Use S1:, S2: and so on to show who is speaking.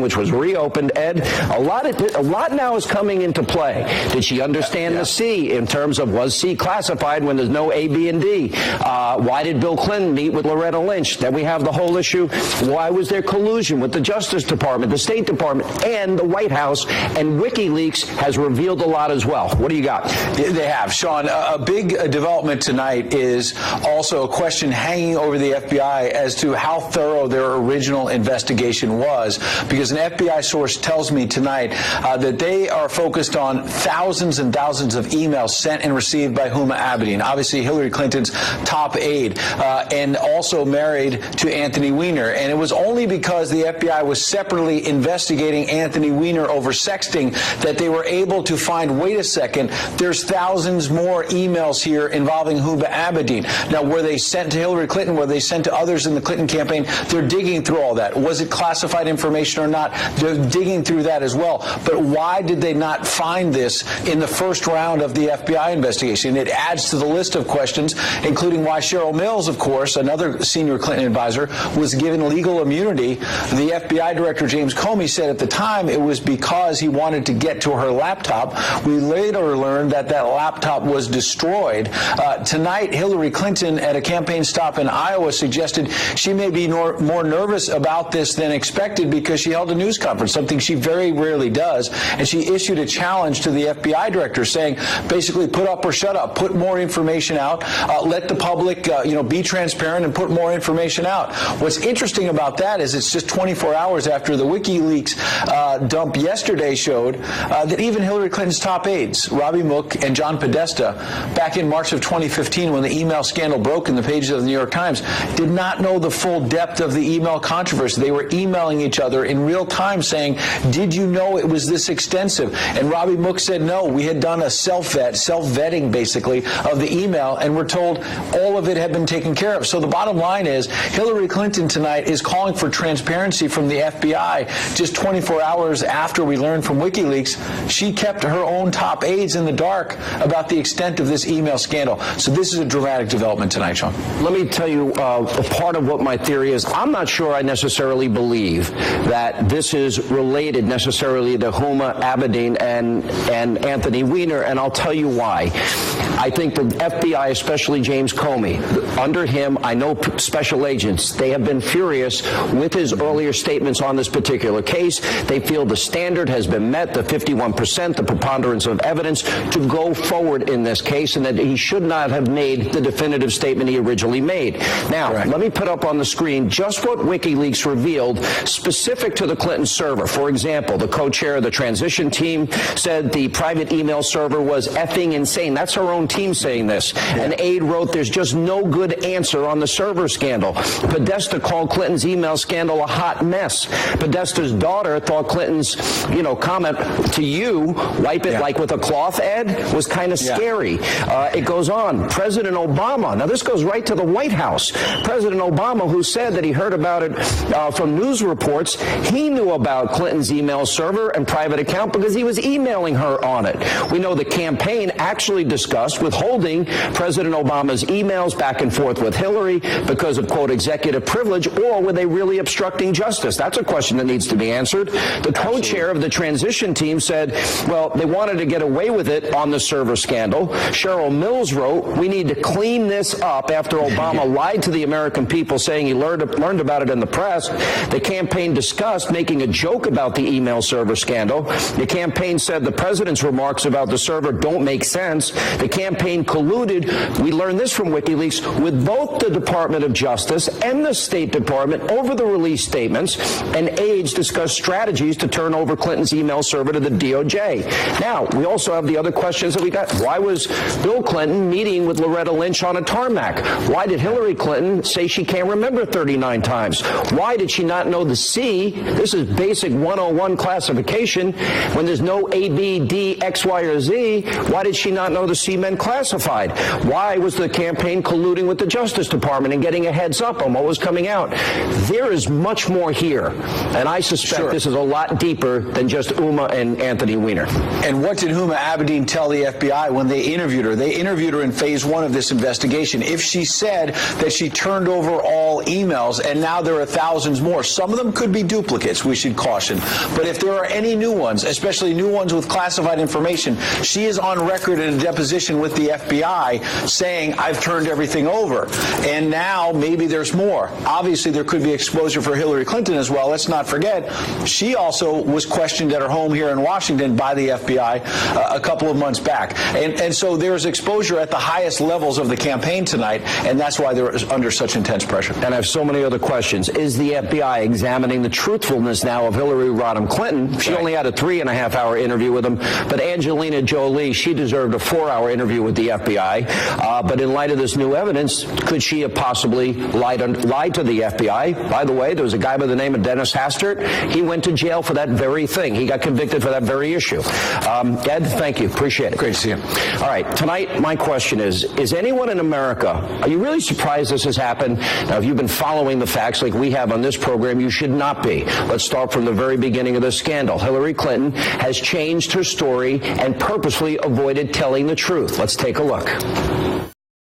S1: which was reopened. Ed, a lot now is coming into play. Did she understand the C in terms of was C classified when there's no A, B, and D? Why did Bill Clinton meet with Loretta Lynch? Then we have the whole issue. Why was there collusion with the Justice Department, the State Department, and the White House? And WikiLeaks has revealed a lot as well. What do you got?
S2: They have, Sean. A big development tonight is also a question hanging over the FBI as to how thorough their original investigation was, because an FBI source tells me tonight that they are focused on thousands and thousands of emails sent and received by Huma Abedin, obviously Hillary Clinton's top aide, and also married to Anthony Weiner. And it was only because the FBI was separately investigating Anthony Weiner over sexting that they were able to find, wait a second, there's thousands more emails here involving Huma Abedin. Now, were they sent to Hillary Clinton? Were they sent to others in the Clinton campaign? They're digging through all that. Was it classified information or not? They're digging through that as well. But why did they not find this in the first round of the FBI investigation? It adds to the list of questions, including why Cheryl Mills, of course, another senior Clinton advisor, was given legal immunity. The FBI director, James Comey, said at the time it was because he wanted to get to her laptop. We later learned that that laptop was destroyed. Tonight, Hillary Clinton, at a campaign stop in Iowa, suggested she may be more nervous about this than expected because she held a news conference, something she very rarely does, and she issued a challenge to the FBI director saying, basically, put up or shut up, put more information out, let the public, be transparent and put more information out. What's interesting about that is it's just 24 hours after the WikiLeaks dump yesterday showed that even Hillary Clinton's top aides, Robbie Mook and John Podesta, back in March of 2015 when the email scandal broke in the pages of the New York Times, did not know the full depth of the email controversy. They were emailing each other in real time saying, did you know it was this extensive? And Robbie Mook said, no, we had done a self-vetting basically of the email, and we're told all of it had been taken care of. So the bottom line is Hillary Clinton tonight is calling for transparency from the FBI. Just 24 hours after we learned from WikiLeaks, she kept her own top aides in the dark about the extent of this email scandal. So this is a dramatic development tonight, Sean.
S1: Let me tell you a part of what my theory is. I'm not sure I necessarily believe that this is related necessarily to Huma Abedin and Anthony Weiner, and I'll tell you why. I think the FBI, especially James Comey, under him, I know special agents, they have been furious with his earlier statements on this particular case. They feel the standard has been met, the 51%, the preponderance of evidence to go forward in this case, and that he should not have made the definitive statement he originally made. Now, correct. Let me put up on the screen just what WikiLeaks revealed specific to the Clinton server. For example, the co-chair of the transition team said the private email server was effing insane. That's her own team saying this. Yeah. An aide wrote, there's just no good answer on the server scandal. Podesta called Clinton's email scandal a hot mess. Podesta's daughter thought Clinton's, comment to you, wipe it like with a cloth, Ed, was kind of scary. It goes on. President Obama, now this goes right to the White House. President Obama, who said that he heard about it from news reports, he knew about Clinton's email server and private account because he was emailing her on it. We know the campaign actually discussed withholding President Obama's emails back and forth with Hillary because of, quote, executive privilege, or were they really obstructing justice? That's a question that needs to be answered. The co-chair of the transition team said, well, they wanted to get away with it on the server scandal. Cheryl Mills wrote, we need to clean this up after Obama lied to the American people saying he learned about it in the press. The campaign discussed making a joke about the email server scandal. The campaign said the president's remarks about the server don't make sense. The campaign colluded, we learned this from WikiLeaks, with both the Department of Justice and the State Department over the release statements, and aides discussed strategies to turn over Clinton's email server to the DOJ. Now, we also have the other questions that we got. Why was Bill Clinton meeting with Loretta Lynch on a tarmac? Why did Hillary Clinton say she can't remember 39 times? Why did she not know the C? This is basic 101 classification. When there's no A, B, D, X, Y, or Z, why did she not know the C meant classified? Why was the campaign colluding with the Justice Department and getting a heads up on what was coming out? There is much more here, and I suspect this is a lot deeper than just Huma and Anthony Weiner.
S2: And what did Huma Abedin tell the FBI when they interviewed her? They interviewed her in phase 1 of this investigation. If she said that she turned over all emails and now there are thousands more, some of them could be duplicated. duplicates, we should caution. But if there are any new ones, especially new ones with classified information, she is on record in a deposition with the FBI saying, I've turned everything over. And now maybe there's more. Obviously, there could be exposure for Hillary Clinton as well. Let's not forget, she also was questioned at her home here in Washington by the FBI a couple of months back. And so there's exposure at the highest levels of the campaign tonight, and that's why they're under such intense pressure.
S1: And I have so many other questions. Is the FBI examining the truthfulness now of Hillary Rodham Clinton? She only had a 3.5-hour interview with him, but Angelina Jolie, she deserved a 4-hour interview with the FBI. But in light of this new evidence, could she have possibly lied to the FBI? By the way, there was a guy by the name of Dennis Hastert. He went to jail for that very thing. He got convicted for that very issue. Ed, thank you. Appreciate it.
S2: Great to see you.
S1: All right. Tonight, my question is anyone in America, are you really surprised this has happened? Now, if you've been following the facts like we have on this program, you should not be. Let's start from the very beginning of this scandal. Hillary Clinton has changed her story and purposely avoided telling the truth. Let's take a look.